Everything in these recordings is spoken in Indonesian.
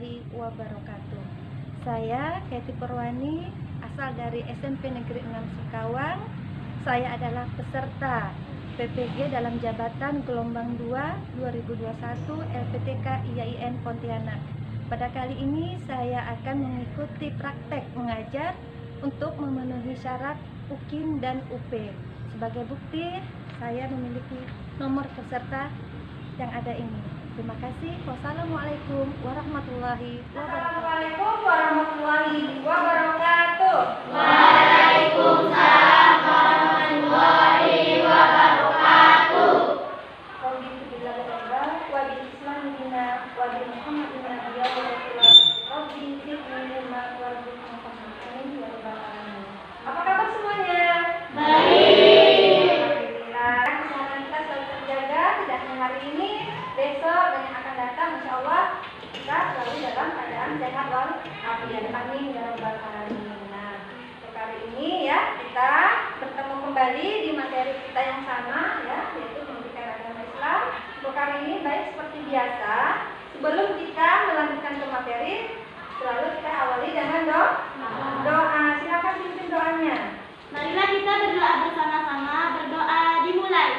warahmatullahi wabarakatuh. Saya Kety Purwani, asal dari SMP Negeri 6 Singkawang. Saya adalah peserta PPG dalam jabatan gelombang 2 2021 LPTK IAIN Pontianak. Pada kali ini saya akan mengikuti praktek mengajar untuk memenuhi syarat UKIM dan UP. Sebagai bukti, saya memiliki nomor peserta yang ada ini. Terima kasih. Wassalamualaikum warahmatullahi wabarakatuh. Assalamualaikum warahmatullahi wabarakatuh. Waalaikumsalam warahmatullahi wabarakatuh. Apa kabar semuanya? Baik. Alhamdulillah. Kesehatan kita selalu terjaga, tidak hanya hari ini, besok dan yang akan datang, insya Allah kita selalu dalam keadaan sehat walafiat. Amin ya rabbal alamin. Nah, untuk kali ini ya kita bertemu kembali di materi kita yang sama ya, yaitu pendidikan agama Islam. Untuk kali ini baik seperti biasa, sebelum kita melanjutkan ke materi, selalu kita awali dengan doa. Silakan pimpin doanya. Marilah kita berdoa bersama-sama. Berdoa dimulai.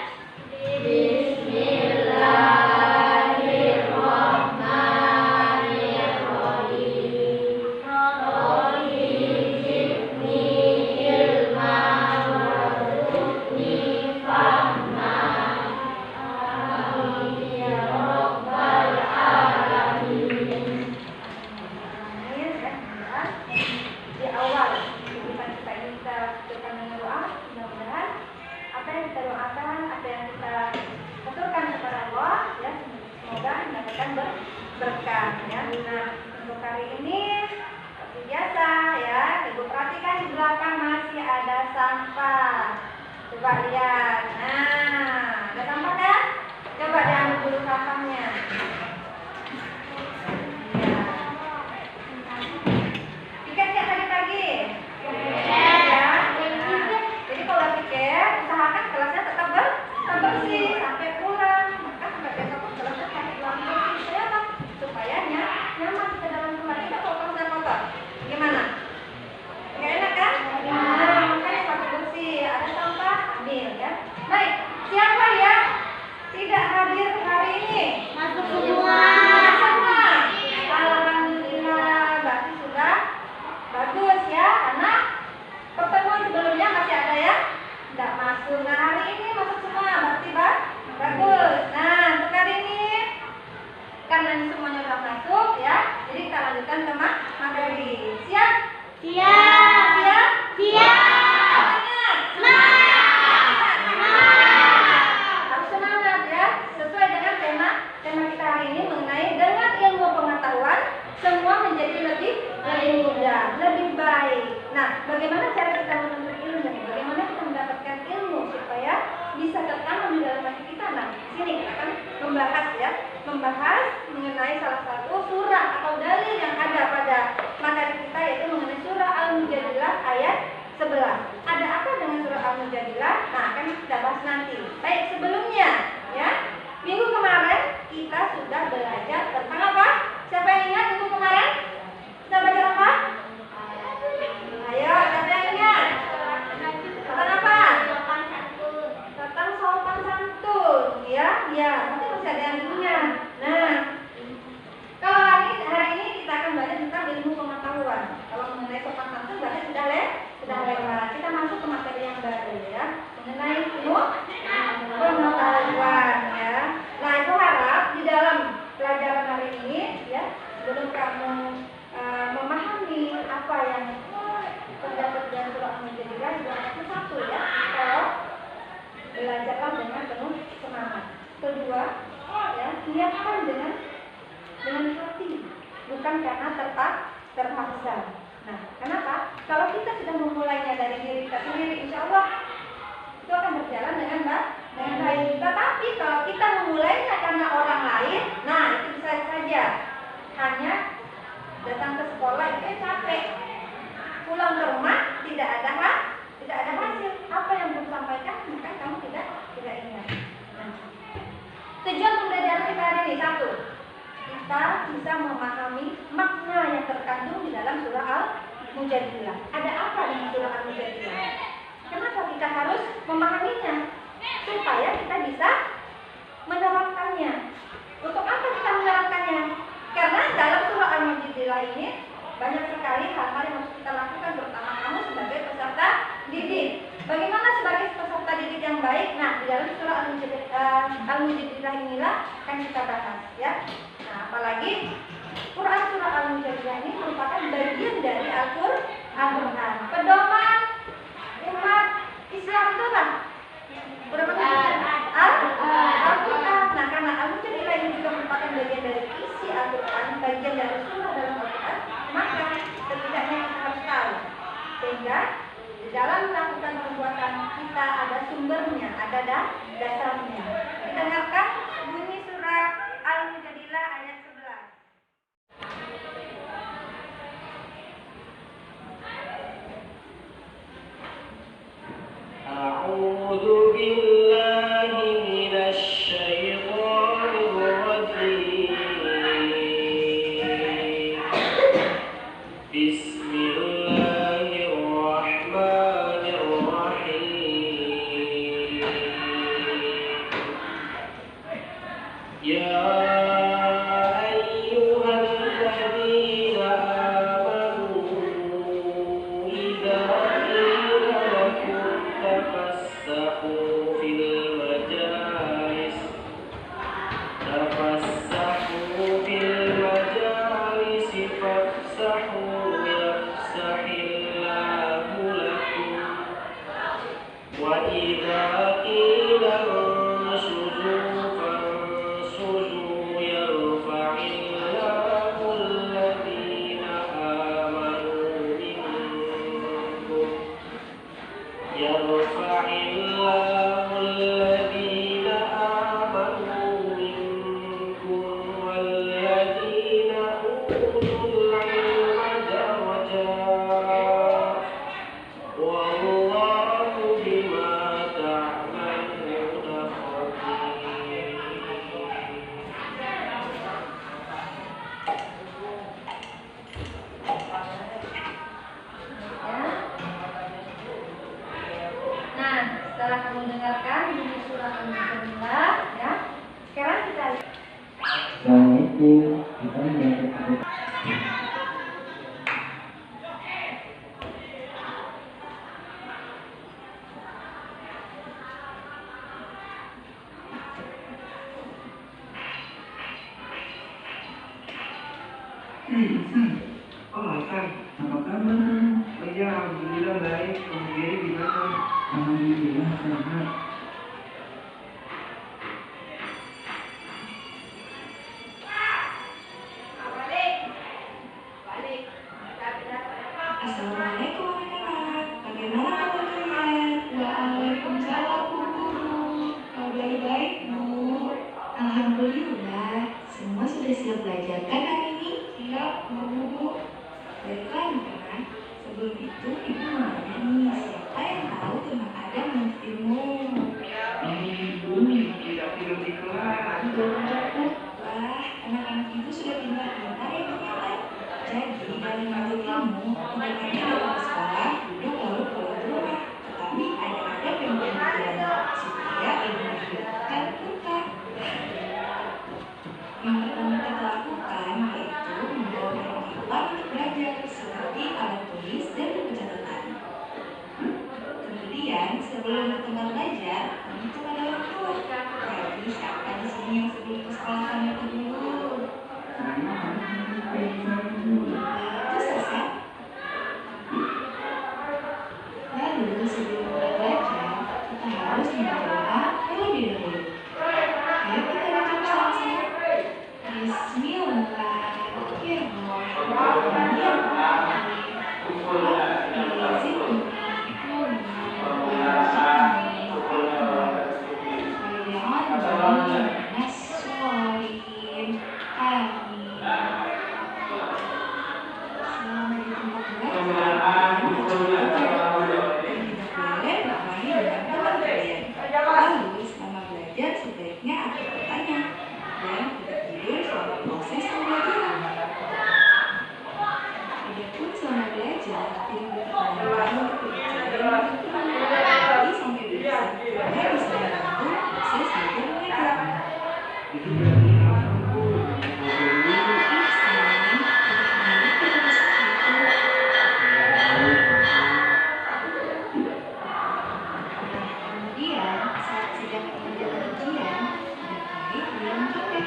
Di awal kehidupan kita ini kita lakukan dengan doa, mudah-mudahan apa yang kita doakan, apa yang kita aturkan kepada Allah ya, semoga mendapatkan berkah ya. Nah, untuk hari ini seperti biasa ya, Ibu perhatikan di belakang masih ada sampah. Coba lihat. Nah, ada sampah kan? Coba diambil dulu sampahnya. Baik, siapa ya tidak hadir hari ini? Masuk semua. Alhamdulillah, berarti sudah bagus ya. Karena pertemuan sebelumnya masih ada ya tidak masuk. Nah, hari ini masuk semua, berarti bagus. Nah, untuk hari ini karena ini semuanya sudah masuk ya, jadi kita lanjutkan ke materi. Siap? Siap. Siap? Siap. Lebih baik. Nah, bagaimana cara kita menuntut ilmu? Bagaimana kita mendapatkan ilmu supaya bisa tertanam di dalam hati kita? Nah, di sini kita akan membahas mengenai salah satu surah atau dalil yang ada pada materi kita, yaitu mengenai surah Al-Mujadilah ayat 11. Ada apa dengan surah Al-Mujadilah? Nah, akan kita bahas nanti. Baik, sebelumnya ya, minggu kemarin kita sudah belajar tentang apa? Siapa yang ingat minggu kemarin? Kita belajar apa? Ayo, siapa yang ingat? Tentang apa? Tentang sopan santun, ya, ya. Mungkin masih ada yang ingat. Nah, kalau hari ini kita akan belajar tentang ilmu pengetahuan. Kalau mengenai sopan santun berarti sudah lewat. Kita masuk ke materi yang baru ya, mengenai ilmu pengetahuan ya. Nah, Ibu harap di dalam pelajaran hari ini ya, sebelum kamu memahami apa yang terdapat dalam surah Al-Mujadilah, satu ya, kalau belajarlah dengan penuh semangat. Kedua, ya, niatkan dengan hati, bukan karena terpaksa. Nah, kenapa? Kalau kita sudah memulainya dari diri kita sendiri, insya Allah itu akan berjalan dengan baik. Tetapi kalau kita memulainya karena orang lain, nah itu bisa saja hanya datang ke sekolah itu capek, pulang ke rumah tidak ada hasil. Apa yang belum sampaikan maka kamu tidak ingat. Nah, tujuan pembelajaran kita hari ini satu, kita bisa memahami makna yang terkandung di dalam surah Al-Mujadilah. Ada apa dengan surah Al-Mujadilah? Kenapa kita harus memahaminya? Supaya kita bisa menerapkannya. Untuk apa kita menerapkannya? Karena dalam surah Al-Mujadilah ini banyak sekali hal-hal yang harus kita lakukan, terutama kamu sebagai peserta didik. Bagaimana sebagai peserta didik yang baik? Nah, di dalam surah Al-Mujadilah inilah akan kita bahas, ya. Nah, apalagi Quran surah Al-Mujadilah ini merupakan bagian dari Al-Quran. Pedoman umat Islam itu apa? Al-Quran. Nah, karena Al-Mujadilah ini juga merupakan bagian dari isi Al-Quran, bagian dari surah dalam Al-Quran, maka setidaknya kita harus tahu. Sehingga di dalam melakukan perbuatan kita ada sumbernya, ada dasarnya. Dengarkan bunyi surah Al-Mujadilah ayat 11. A'udzu billahi minasy syaithanir rajim. Bismillahirrahmanirrahim. Ya ayyuhalladzina amanu idza qila lakum tafassahu fil majalis fafsahu yafsahillahu lakum wa idza qila anshuzu fanshuzu yarfa'illahu alladhina amanu minkum والذين أوتوا العلم درجات والله بما تعملون خبير. Nah, setelah kamu dengarkan bunyi surah Al-Mujadilah, ya, sekarang kita lihat. Assalamualaikum. Kita menyampaikan Oh, Kang, apa kabar? oh iya, alhamdulillah baik. Kamu sendiri gimana? Alhamdulillah sehat. Assalamualaikum anak-anak. Bagaimana kabar kalian? Waalaikumsalam Bu Guru. Kabar baik Bu. Alhamdulillah. Semua sudah siap belajar kan hari ini? Siap Bu. Baiklah anak-anak. Sebelum itu Ibu mau nanya nih, siapa yang tahu tentang Adam menurut ilmu? Ibu tidak tidur di kelas. Wah, anak-anak Ibu sudah pintar-pintar ya ternyata. Jadi dalam menuntut ilmu, tidak hanya datang ke sekolah, duduk lalu pulang ke rumah, tetapi ada adab yang berjalan supaya ilmu dihidupkan tuntas. Yang pertama kita lakukan yaitu membawa perlengkapan untuk belajar seperti alat tulis dan buku catatan. Kemudian sebelum ke tempat belajar, kami cek ada orang tua. Jadi siapa di sini yang sebelum ke sekolah kami itu dulu? Itu Sasa. Lalu sebelum mulai belajar, kita harus membaca doa terlebih dahulu. Ayo kita baca bersama-sama. Bismillahirrahmanirrahim. Selama di tempat belajar, tidak boleh bermain dengan teman kalian. Selalu pelajari sampai bisa. Hanya bisa membantu saya sebagai pengajar. Itu berarti apa, Bu? Kemudian saat sedang menjalankan ujian, baik bilang contek.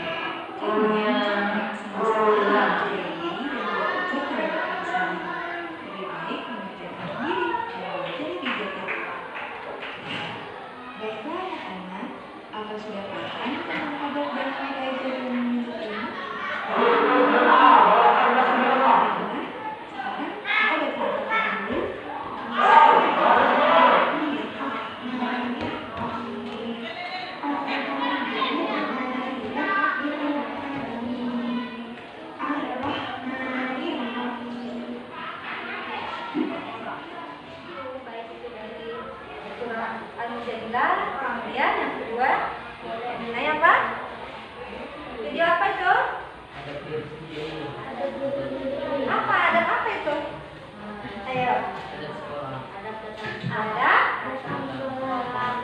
Jangan sama-sama menjadi dan berucap terhadap diri sendiri. Lebih baik mengerjakan sendiri kalau belajar kegiatan. Baiklah anak-anak, apa sudah paham tentang adab dan mengajar dan menuntut ilmu? Sekarang kita bertanya dulu. Baik itu dari surah Al-Mujadilah. Kemudian yang kedua, mengenai apa? Video apa itu? Apa? Ada apa itu? Ayo.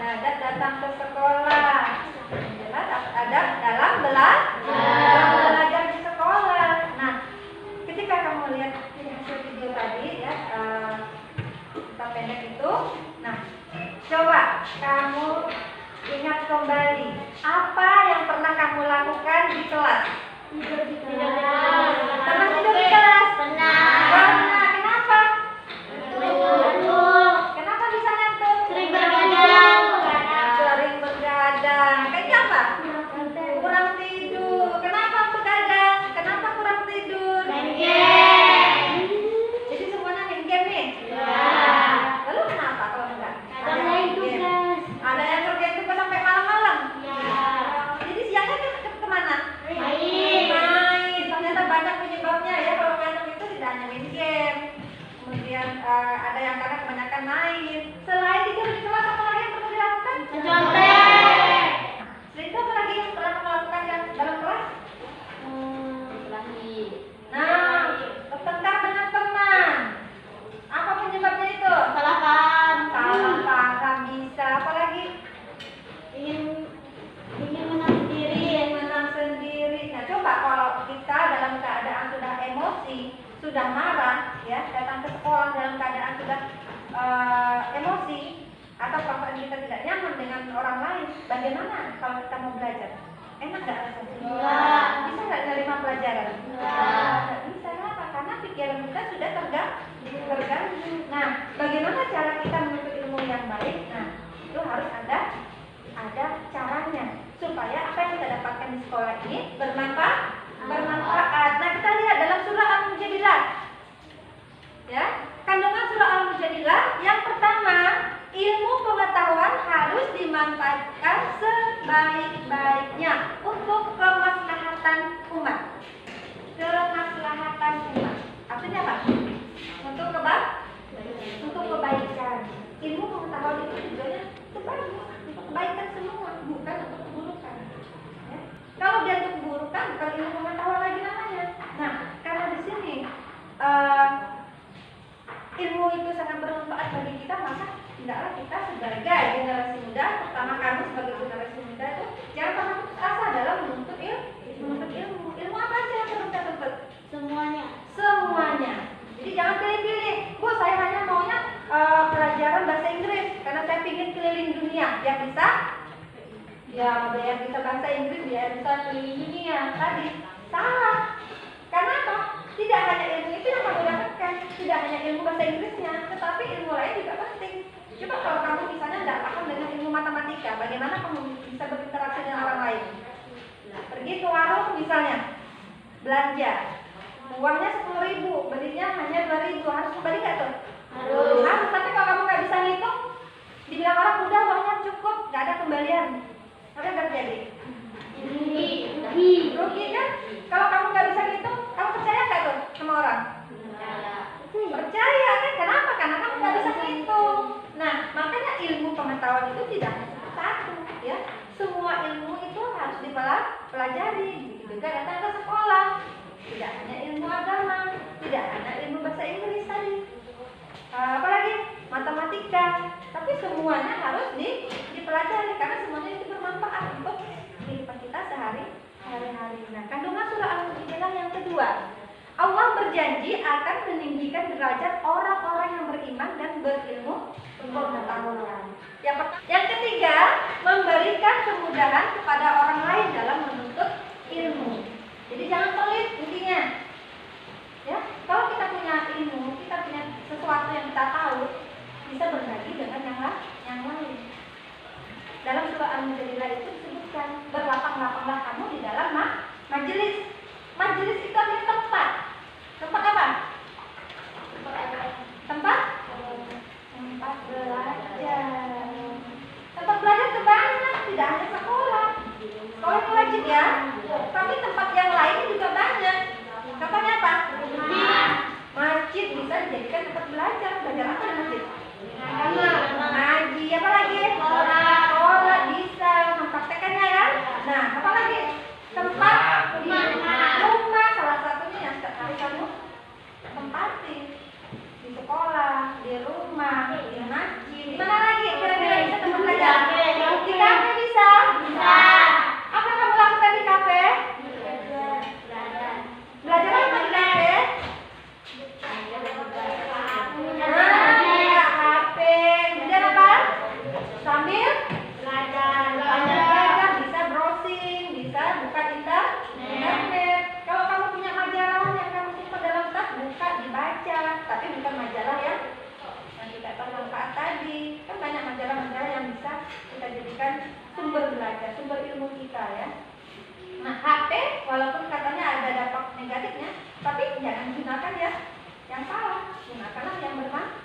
Ada datang ke sekolah. Jelas ada dalam belajar di sekolah. Nah, ketika kamu lihat hasil video tadi ya, kita pendek itu. Nah, coba kamu ingat kembali apa yang pernah kamu lakukan di kelas. Pernah tidur di kelas? Pernah. Kenapa? Kenapa bisa ngantuk? Sering begadang. Kayaknya apa? Kurang tidur. Kenapa begadang? Kenapa kurang tidur? Jadi semuanya main game nih? Lalu kenapa kalau enggak? Ada yang kerjain tugas sampai malam-malam? Jadi siangnya kemana? Main. Ternyata banyak penyebabnya ya. Kalau ngantuk itu tidak hanya main game. Kemudian ada yang karena kebanyakan main. Selain tidur di kelas, apa lagi yang perlu dilakukan? Selain itu apa lagi yang pernah kamu lakukan yang dalam kelas? Nah, bertengkar dengan teman. Apa penyebabnya itu? Salah paham bisa. Apa lagi? Ingin menang sendiri. Nah, coba kalau kita dalam keadaan sudah emosi, sudah marah, ya, datang ke sekolah dalam keadaan sudah emosi, atau perasaan kita tidak nyaman dengan orang lain, bagaimana kalau kita mau belajar? Enak nggak rasanya? Bisa nggak nerima pelajaran? Nggak bisa. Kenapa? Karena pikiran kita sudah terganggu. Nah, bagaimana cara kita menuntut ilmu yang baik? Nah, itu harus ada caranya supaya apa yang kita dapatkan di sekolah ini bermanfaat. Nah, kita lihat dalam surah Al-Mujadilah. Ya, kandungan surah Al-Mujadilah yang pertama, ilmu pengetahuan harus dimanfaatkan sebaik-baiknya untuk kemaslahatan umat. Artinya apa? Untuk kebaikan. Ilmu pengetahuan itu tujuannya untuk kebaikan semua, bukan untuk keburukan. Ya. Kalau dia untuk keburukan, bukan ilmu pengetahuan lagi namanya. Nah, karena di sini ilmu itu sangat bermanfaat bagi kita, maka hendaklah kita sebagai generasi muda, pertama kami sebagai generasi muda itu jangan pernah putus asa dalam menuntut ilmu. Ilmu apa aja yang perlu kita tuntut? Semuanya. Jadi jangan pilih-pilih. Bu, saya hanya maunya pelajaran bahasa Inggris karena saya ingin keliling dunia. Yang bisa? Ya, yang bisa bahasa Inggris, dia bisa keliling dunia. Tadi salah. Karena apa? Tidak hanya ilmu itu yang kamu dapatkan, tidak hanya ilmu bahasa Inggrisnya, tetapi ilmu lain juga penting. Coba kalau kamu misalnya tidak paham dengan ilmu matematika, bagaimana kamu bisa berinteraksi dengan orang lain? Pergi ke warung misalnya, belanja, uangnya 10.000, belinya hanya 2.000, harus kembali nggak tuh? Harus. Tapi kalau kamu nggak bisa ngitung, dibilang orang udah uangnya cukup, nggak ada kembalian, apa yang terjadi? Rugi kan? Kalau kamu nggak bisa ngitung, kamu percaya nggak tuh sama orang? Percaya kan? Kenapa? Karena kamu nggak bisa ngitung. Nah, makanya ilmu pengetahuan itu tidak hanya satu, ya. Semua ilmu itu harus dipelajari. Juga datang ke sekolah. Tidak hanya ilmu agama, tidak hanya ilmu bahasa Inggris tadi. Apalagi semuanya harus dipelajari karena semuanya itu bermanfaat untuk kehidupan kita sehari-hari. Nah, kandungan surah Al-Mujadilah yang kedua, Allah berjanji akan meninggikan derajat orang-orang yang beriman dan berilmu pengetahuan. Yang ketiga, memberikan kemudahan kepada orang lain dalam menuntut ilmu. Jadi jangan pelit intinya. Ya, kalau kita punya ilmu, kita punya sesuatu yang kita tahu, bisa berbagi dengan yang lain. Dalam surah Al-Mujadilah itu disebutkan, berlapang-lapanglah kamu di dalam majelis. Majelis itu artinya tempat. Tempat apa? Tempat belajar. Tempat belajar itu banyak, tidak hanya sekolah. Sekolah itu wajib ya, tapi tempat yang lain juga banyak. Contohnya apa? Masjid bisa dijadikan tempat belajar. Belajar apa di masjid? Ngaji, apa lagi? Sholat bisa, mempraktekannya ya. Nah, apa lagi? Tempat di rumah, salah satunya yang setiap hari kamu tempati. Di sekolah, di rumah, di masjid. Di mana lagi kira-kira bisa tempat belajar? Di kafe bisa? Bisa. Apa yang kamu lakukan di kafe? Belajar apa di kafe? Buka HP. Kemudian apa? Sambil belajar, bisa browsing, bisa buka internet. Kalau kamu punya majalah yang kamu simpan dalam tas, buka, dibaca. Tapi bukan majalah yang tidak bermanfaat tadi. Kan banyak majalah-majalah yang bisa kita jadikan sumber belajar, sumber ilmu kita ya. Nah, HP walaupun katanya ada dampak negatifnya, tapi jangan gunakan ya yang salah. Gunakanlah yang bermanfaat.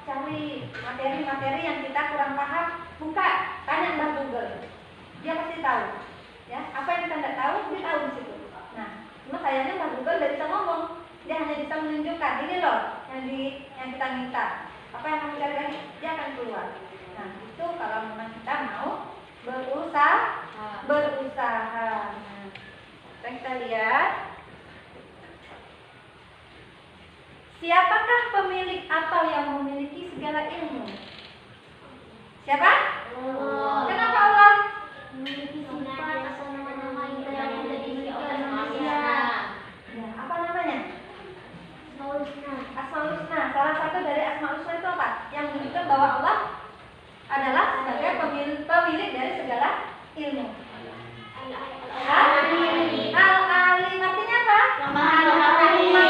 Cari materi-materi yang kita kurang paham, buka, tanya Mbak Google. Dia pasti tahu. Ya, apa yang kita tidak tahu, dia tahu di situ. Nah, cuma sayangnya Mbak Google tidak bisa ngomong. Dia hanya bisa menunjukkan ini loh yang kita minta. Apa yang kamu cari lagi, dia akan keluar. Nah, itu kalau memang kita mau berusaha. Nah, kita lihat. Siapakah pemilik atau yang memiliki segala ilmu? Siapa? Allah. Kenapa Allah? Memiliki sifat atau nama-nama yang tidak dimiliki oleh manusia. Ya, apa namanya? Asmaul Husna. Asmaul Husna. Salah satu dari Asmaul Husna itu apa? Yang menunjukkan bahwa Allah adalah sebagai pemilik dari segala ilmu. Al-Alim artinya apa? Mengetahui.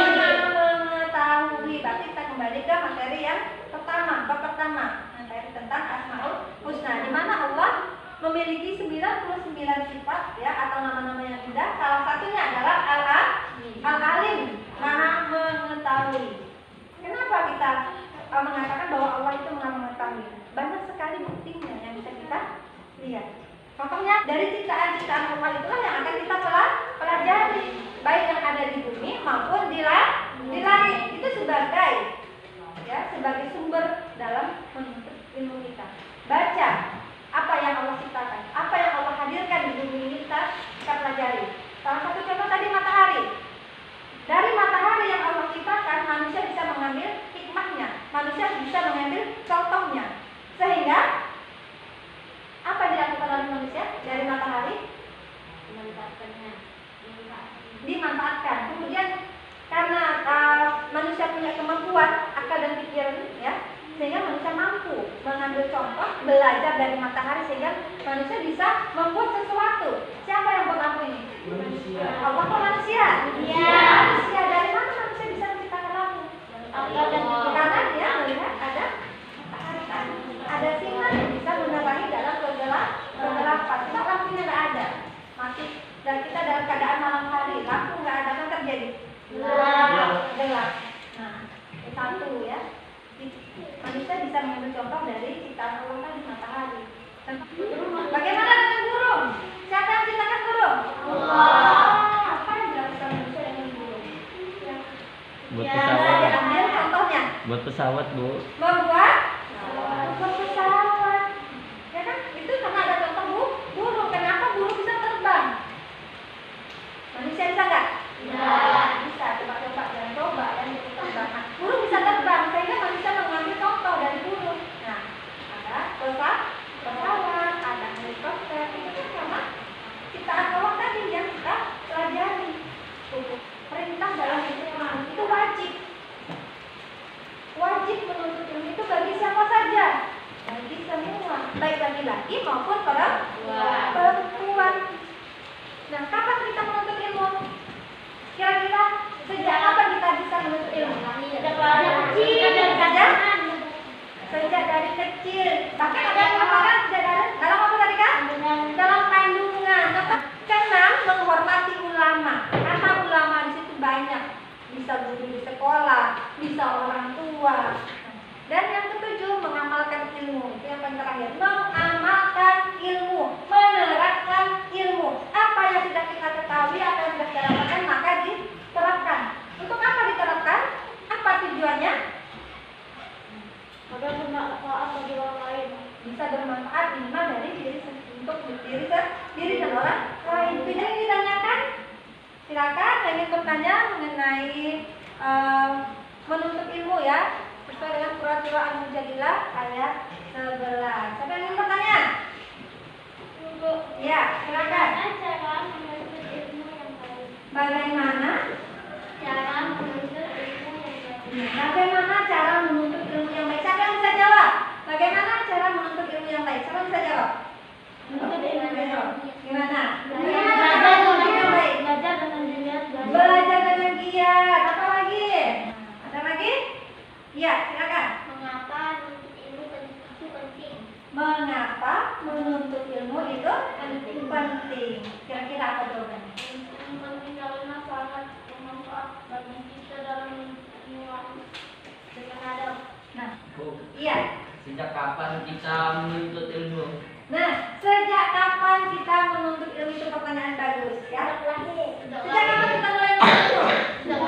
Berarti kita kembali ke materi yang pertama, bab pertama, materi tentang Asmaul Husna, di mana Allah memiliki 99 sifat ya atau nama-nama yang indah. Salah satunya adalah Al-Alim, Maha mengetahui. Kenapa kita mengatakan bahwa Allah itu Maha mengetahui? Banyak sekali buktinya yang bisa kita lihat. Contohnya dari ciptaan-ciptaan Allah itulah yang akan kita pelajari, baik yang ada di bumi maupun di langit. Itu sebagai sumber dalam menuntut ilmu kita. Baca apa yang Allah ciptakan, apa yang Allah hadirkan di bumi ini kita pelajari. Salah satu contoh tadi matahari. Dari matahari yang Allah ciptakan, manusia bisa mengambil hikmahnya, manusia bisa mengambil contohnya. Sehingga apa yang dilakukan oleh manusia dari matahari? Dimanfaatkan. Kemudian karena manusia punya kemampuan akal dan pikiran ya, sehingga manusia mampu mengambil contoh, belajar dari matahari sehingga manusia bisa membuat sesuatu. Siapa yang buat lampu ini? Manusia. Allah kok manusia? Iya. Manusia. Dari mana manusia bisa menciptakan lampu? Karena dia melihat ada matahari kan, ada sinar yang bisa menerangi dalam kegelapan. Kita lampunya nggak ada, masih dan kita dalam keadaan malam hari, lampu nggak ada, kan terjadi gelap. Nah, satu ya, manusia bisa mengambil contoh dari ciptaan Allah tadi matahari. Bagaimana dengan burung? Siapa yang ciptakan burung? Allah. Apa yang dilakukan manusia dengan burung? Ya. Buat Nah, pesawat. diambil contohnya. Buat pesawat, Bu. Membuat pesawat. Ya kan? Itu karena ada contoh burung. Kenapa burung bisa terbang? Manusia bisa nggak? Bisa. Coba-coba, jangan coba ya. Burung bisa terbang, sehingga manusia mengambil contoh dari burung. Nah, laki-laki maupun perempuan. Nah, kapan kita menuntut ilmu? Kira-kira sejak kapan kita bisa menuntut ilmu? Sejak dari kecil. Bahkan ada yang mengatakan sejak dalam apa tadi kan? Dalam kandungan. Karena menghormati ulama. Karena ulama di situ banyak. Bisa guru di sekolah, bisa orang tua. Dan yang ketujuh, mengamalkan ilmu. Itu yang paling terakhir. Mengamalkan ilmu, menerapkan ilmu. Apa yang sudah kita ketahui, apa yang sudah kita dapatkan, maka diterapkan. Untuk apa diterapkan? Apa tujuannya? Agar bermanfaat bagi orang lain. Bisa bermanfaat minimal dari untuk diri dan orang lain. Itu yang ditanyakan. Silakan yang ingin bertanya mengenai menuntut ilmu ya, sesuai dengan surah Al-Mujadilah ayat 11. Siapa yang ingin bertanya? Ya, silakan. Cara menuntut ilmu yang baik. Bagaimana? Cara menuntut ilmu yang baik. Bagaimana cara menuntut ilmu yang baik? Siapa yang bisa jawab? Bagaimana cara menuntut ilmu yang baik? Siapa yang bisa jawab? Menuntut ilmu yang baik. Gimana? Belajar dengan giat. Belajar dengan giat. Apa lagi? Ada lagi? Iya, silakan. Mengapa menuntut ilmu itu penting? Mengapa menuntut ilmu itu penting? Kira-kira apa jawabannya? Penting karena sangat bermanfaat bagi kita dalam menuntut dengan adab. Nah, Bu, iya. sejak kapan kita menuntut ilmu? Nah, sejak kapan kita menuntut ilmu itu pertanyaan bagus ya? Sejak kapan kita mulai menuntut ilmu?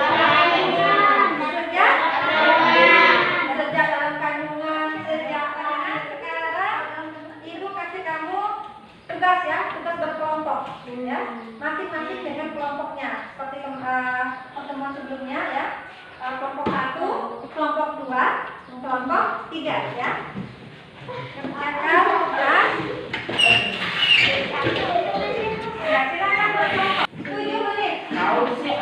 Sejak dalam kandungan, sejak sekarang ibu kasih kamu tugas ya, tugas berkelompok ya, masing-masing dengan kelompoknya seperti pertemuan sebelumnya ya, kelompok 1, kelompok 2, kelompok 3 ya. Kerjakan tugas. Ya, silakan berkelompok. 7 menit. Tahu sih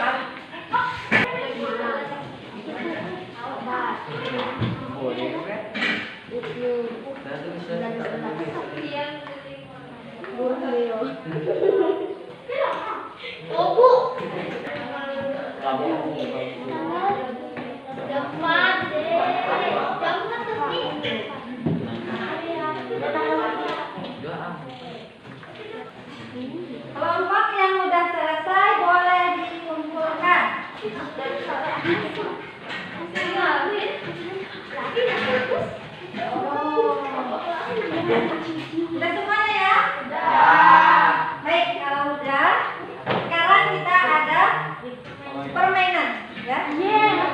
boleh kan? Nanti bisa Kelompok yang sudah selesai boleh dikumpulkan. Sudah semuanya ya? Sudah. Baik, kalau udah, sekarang kita ada permainan ya. Permainan.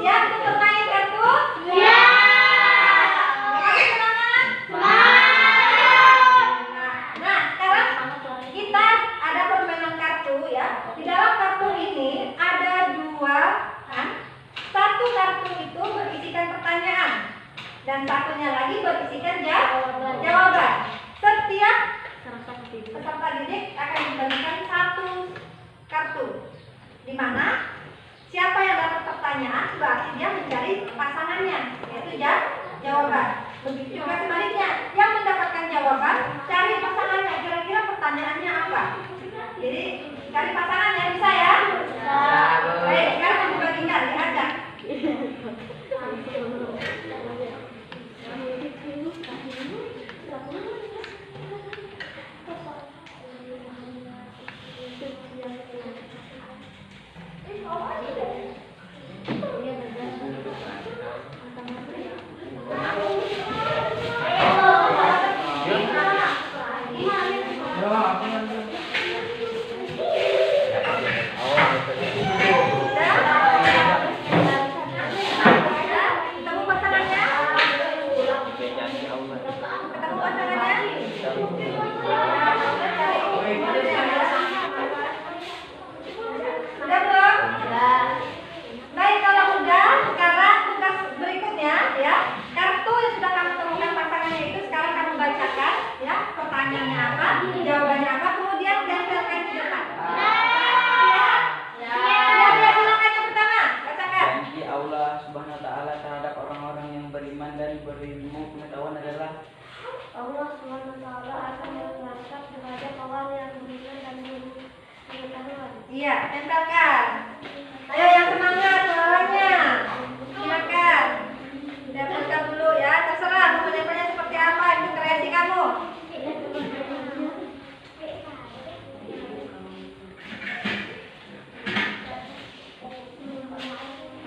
Siap untuk bermain kartu? Iya. Nah, sekarang kita ada permainan kartu ya. Di dalam kartu ini ada 2 kan? Satu kartu itu berisikan pertanyaan dan satunya lagi berisikan jawaban. Setiap peserta didik akan dibagikan 1 kartu, di mana siapa yang dapat pertanyaan berarti dia mencari pasangannya, yaitu jawaban. Begitu juga sebaliknya, yang mendapatkan jawaban cari pasangannya. Kira-kira pertanyaannya apa? Jadi cari pasangannya, bisa ya? Baik, sekarang dibagikan, lihat ya.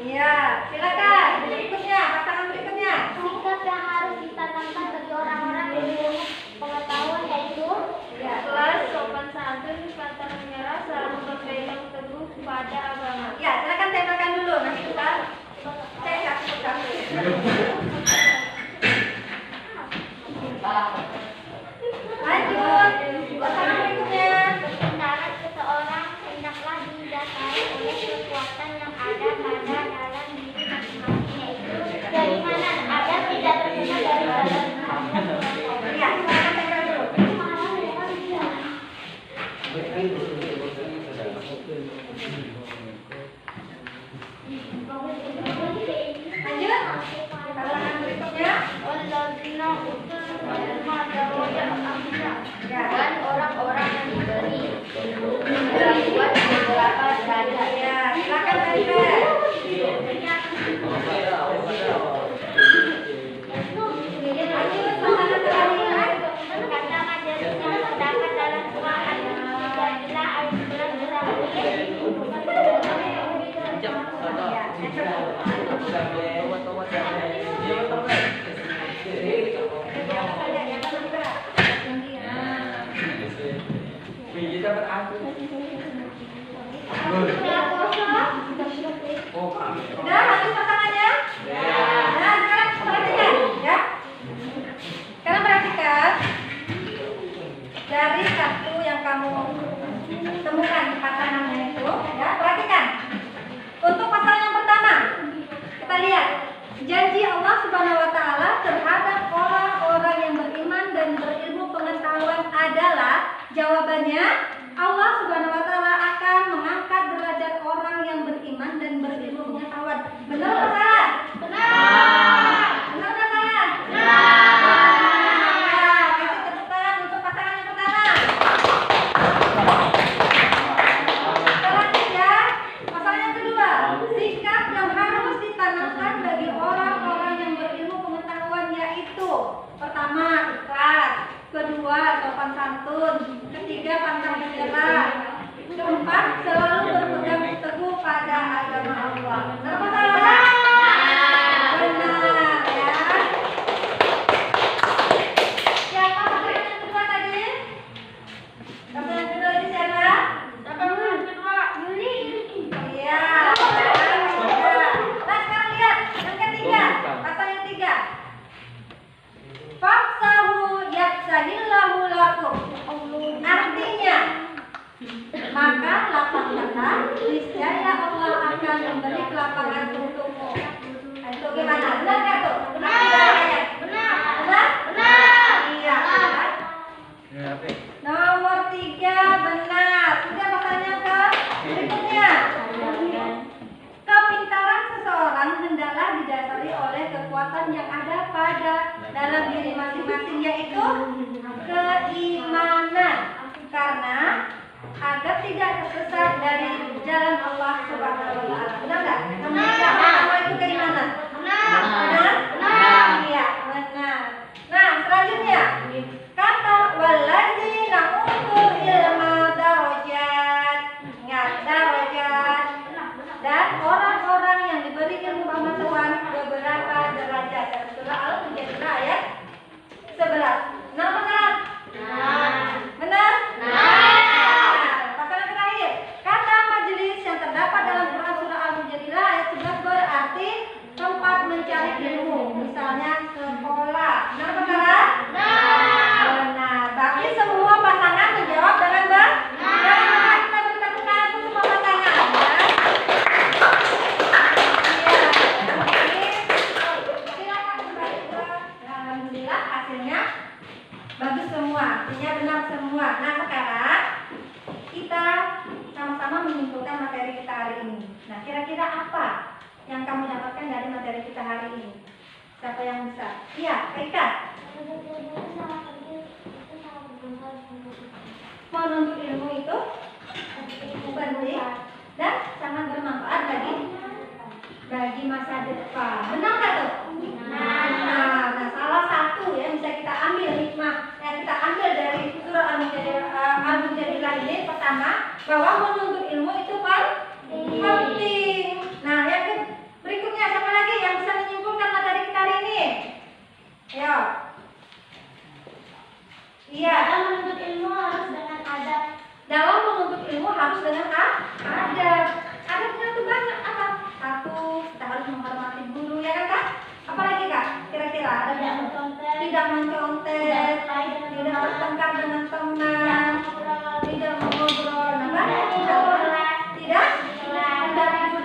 Iya, silakan. Berikutnya, pasangan berikutnya. Sikap yang harus ditanamkan bagi orang-orang yang ilmu pengetahuan yaitu Ikhlas, sopan santun, pantang menyerah, selalu berpegang teguh pada agama. Ya, silakan tempelkan dulu. Nanti kita cek satu-satu. Lanjut. Pasangan berikutnya. kebenaran seseorang hendaklah didasari oleh kekuatan yang ada pada dalam diri masing-masing yaitu dari mana ada tidak terkena dari dalam Ya, silakan tempel dulu. Lanjut. Pasangan berikutnya. Walladzina utul ilma darajat amsa Ya. dan orang-orang yang diberi ilmu dibuat beberapa derajat. Ya, silakan tempel. Lanjut, pasangan terakhir. Kata majelisnya terdapat dalam surah Al-Mujadilah ayat 11 Udah habis pasangannya? Nah, sekarang perhatikan ya. Sekarang perhatikan dari kartu yang kamu temukan di pasangannya itu, ya. Perhatikan. Untuk pasangan yang pertama, kita lihat janji Allah Subhanahu wa taala terhadap orang-orang yang beriman dan berilmu pengetahuan adalah jawabannya Allah Subhanahu wa taala akan mengangkat derajat orang yang beriman dan berilmu pengetahuan. Benar atau salah? Benar. Benar atau salah? Benar. Kasih tepuk tangan untuk pasangan yang pertama. Selanjutnya, pasangan yang kedua. Sikap yang harus ditanamkan bagi orang-orang yang berilmu pengetahuan yaitu pertama, ikhlas. Kedua, sopan santun. Ketiga, pantang menyerah. Keempat, selalu berpegang teguh pada agama Allah. Benar apa salah? Benar ya. Siapa pasangan yang kedua tadi? Pasangan yang kedua ini siapa? Yuli. Iya. Nah, sekarang lihat yang ketiga, pasangan yang tiga. Faksahu yaksahillahu lakum. Artinya, maka lapangkanlah, niscaya Allah akan memberi kelapangan untukmu. Itu gimana? Benar nggak tuh? Benar. Benar? Benar. Iya. Benar. Nomor 3 benar. Sudah pasangan ke berikutnya. Kepintaran seseorang hendaklah didasari oleh kekuatan yang ada pada dalam diri masing-masing yaitu keimanan, karena agar tidak tersesat dari jalan Allah Subhanahu wa taala. Benar enggak? Benar. Itu keimanan. Benar. Iya, benar. Nah, selanjutnya kata walladzina utul ilma darajat. Ingat, darajat. Dan orang-orang yang diberi ilmu pengetahuan beberapa derajat. Surah Al-Mujadilah ayat 11. Benar apa salah? Benar? Pasangan terakhir. Kata majelis yang terdapat dalam surah Al-Mujadilah ayat 11 berarti tempat mencari ilmu. Misalnya sekolah. Benar apa salah? Benar. Berarti semua pasangan menjawab dengan benar. Kita beri tepuk tangan untuk semua pasangan. Silakan kembali ke. Alhamdulillah hasilnya bagus semua, artinya benar semua. Nah, sekarang kita sama-sama menyimpulkan materi kita hari ini. Nah, kira-kira apa yang kamu dapatkan dari materi kita hari ini? Siapa yang bisa? Iya, Kak Ika. Menuntut ilmu itu penting dan sangat bermanfaat bagi masa depan. Benar nggak tuh? Nah, salah satu ya bisa kita ambil hikmah yang kita ambil dari surah Al-Mujadilah ini pertama bahwa menuntut ilmu itu penting. Nah, tidak mencontek, tidak bertengkar dengan teman, tidak mengobrol, tidak tidur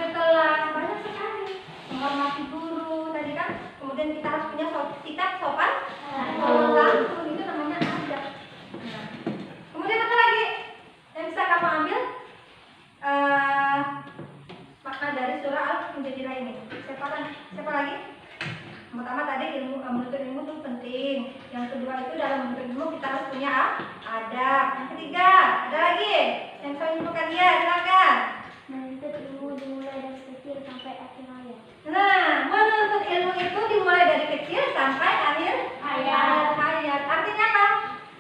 di kelas, banyak sekali. Menghormati guru tadi kan. Kemudian kita harus punya sikap sopan santun, itu namanya adab. Nah, kemudian apa lagi yang bisa kamu ambil makna dari surah Al-Mujadilah ini? Siapa lagi? Pertama tadi menuntut ilmu itu penting. Yang kedua itu dalam menuntut ilmu kita harus punya adab. Yang ketiga ada lagi yang saya infokan dia, silakan. Menuntut ilmu dimulai dari kecil sampai akhir hayat. Nah, menuntut ilmu itu dimulai dari kecil sampai akhir hayat. Artinya apa?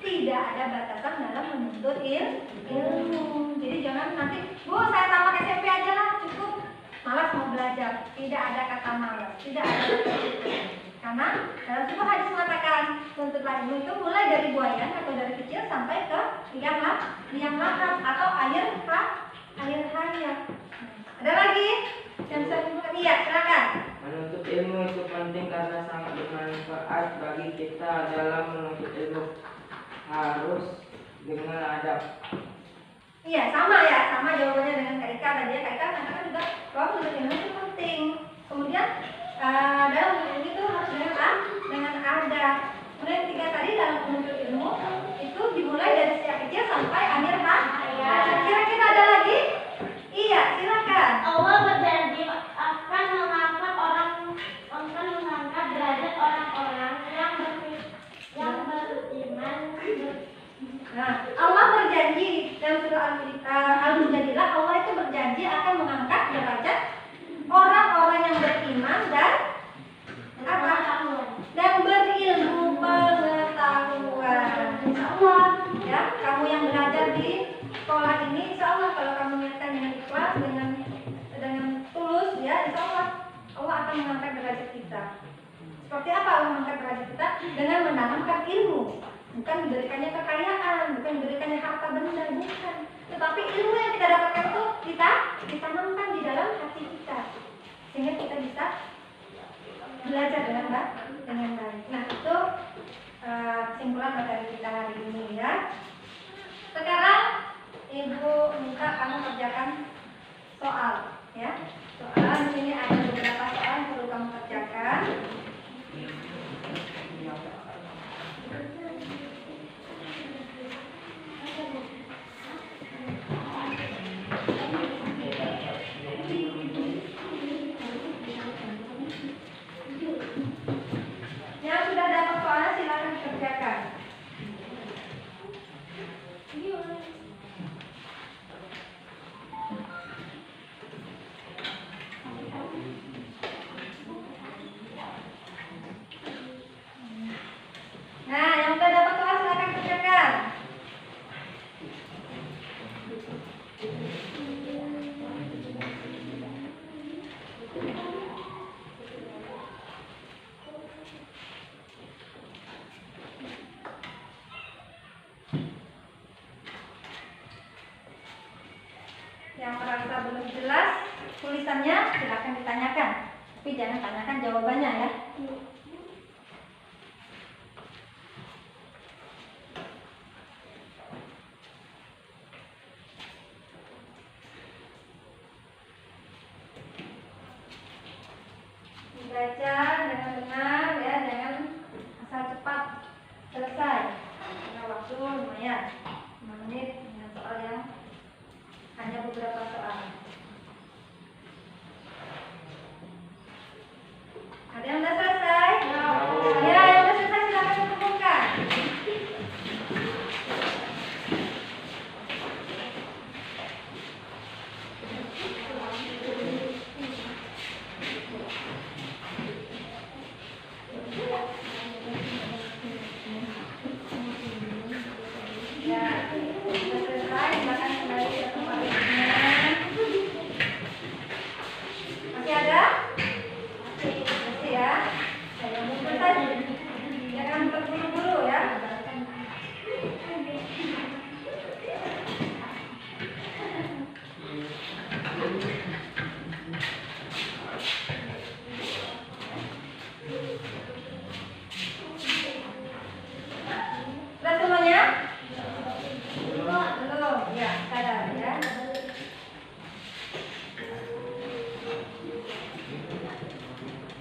Tidak ada batasan dalam menuntut ilmu. Jadi jangan nanti, Bu, saya tamat SMP aja lah, cukup. Malas mau belajar. Tidak ada kata malas. Tidak ada kata cukup. Karena dalam sebuah hadis mengatakan menuntutlah ilmu itu mulai dari buayan atau dari kecil sampai ke liang lahat atau akhir hayat. Ada lagi yang saya sebutkan? Iya, silakan. Menuntut ilmu itu penting karena sangat bermanfaat bagi kita dalam menuntut ilmu. Harus dengan adab. Iya, sama jawabannya dengan Kak Ika tadi ya. Kak Ika katakan juga bahwa menuntut ilmu itu penting. Kemudian dalam menuntut ilmu itu harus dengan adab. Kemudian tiga tadi dalam menuntut ilmu itu dimulai dari sejak kecil sampai akhir hayat. Kira-kira ada lagi? Iya, silakan. Allah berjanji akan mengangkat derajat orang-orang yang beriman. Nah, Allah berjanji dalam surah Al-Mujadilah, Allah itu berjanji akan mengangkat derajat orang-orang yang beriman dan berilmu pengetahuan. Insya Allah ya, kamu yang belajar di sekolah ini, insya Allah kalau kamu niatkan dengan ikhlas, dengan tulus ya, insya Allah Allah akan mengangkat derajat kita. Seperti apa Allah mengangkat derajat kita? Dengan menanamkan ilmu. Bukan diberikannya kekayaan, bukan diberikannya harta benda, bukan. Tetapi ilmu yang kita dapatkan itu kita ditanamkan di dalam hati kita, sehingga kita bisa belajar dengan baik. Nah, itu kesimpulan materi kita hari ini ya. Sekarang Ibu minta kamu kerjakan soal ya. Soal di sini ada beberapa soal yang perlu kamu kerjakan. Yang sudah dapat soalnya silakan dikerjakan. Nah, yang sudah dapat soal silakan kerjakan. Yang merasa belum jelas tulisannya silakan ditanyakan, tapi jangan tanyakan jawabannya ya. Dibaca dengan benar ya, jangan asal cepat selesai. Karena waktu lumayan 5 menit dengan soal yang hanya beberapa soal. Ada yang sudah selesai? Ya, yang sudah selesai silakan kumpulkan. Ya, sudah selesai, silakan kembali ke tempat duduknya.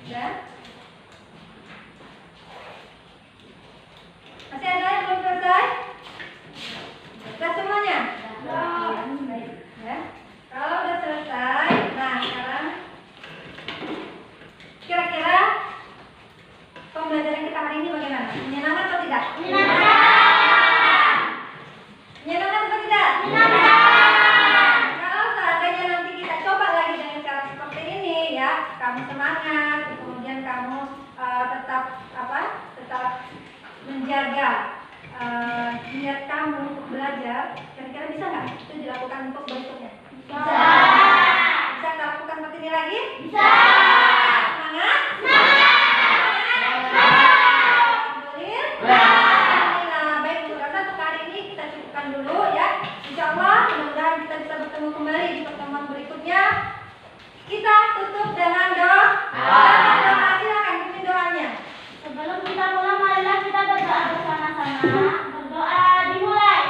Ya. Masih ada yang belum selesai? Sudah semuanya? Baik. Ya. Kalau udah selesai, nah sekarang kira-kira pembelajaran kita hari ini bagaimana? Menyenangkan atau tidak? Menyenangkan atau tidak? Kalau seandainya nanti kita coba lagi dengan cara seperti ini ya, kamu semangat, kemudian kamu tetap menjaga niat kamu untuk belajar, kira-kira bisa nggak itu dilakukan untuk berikutnya? Bisa. Bisa kita lakukan seperti ini lagi? Bisa. Semangat? Alhamdulillah. Baik, untuk rasa untuk hari ini kita cukupkan dulu ya. Insya Allah mudah-mudahan kita bisa bertemu kembali di pertemuan berikutnya. Kita tutup dengan doa. Silakan pimpin doanya. Sebelum kita mulai, marilah kita berdoa bersama-sama. Berdoa dimulai.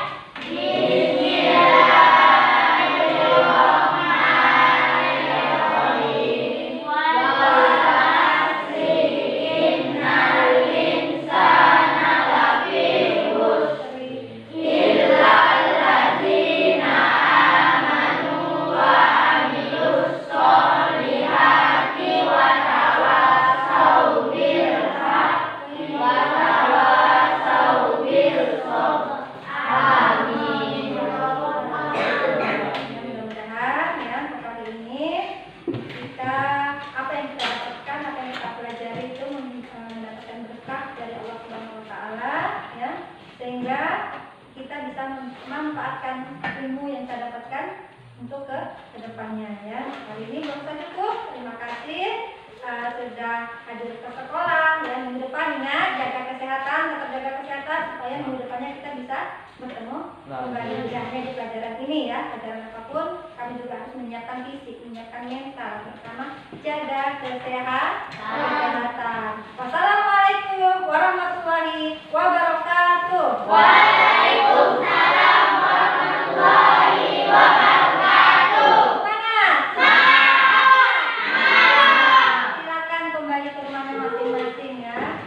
Mudah-mudahan ya untuk kali ini kita apa yang kita dapatkan, apa yang kita pelajari itu mendapatkan berkah dari Allah Subhanahu Wa Taala ya, sehingga kita bisa memanfaatkan ilmu yang kita dapatkan untuk ke depannya ya. Kali ini belum cukup. Terima kasih sudah hadir ke sekolah ya. Minggu depan ingat jaga kesehatan, tetap jaga kesehatan supaya minggu depannya kita bisa bertemu kembali tidak hanya di pelajaran ini ya, pelajaran apapun kami juga harus menyiapkan fisik, menyiapkan mental, pertama jaga kesehatan. Wassalamualaikum warahmatullahi wabarakatuh. Waalaikumsalam warahmatullahi wabarakatuh. Semangat! Silakan kembali ke rumahnya masing-masing ya.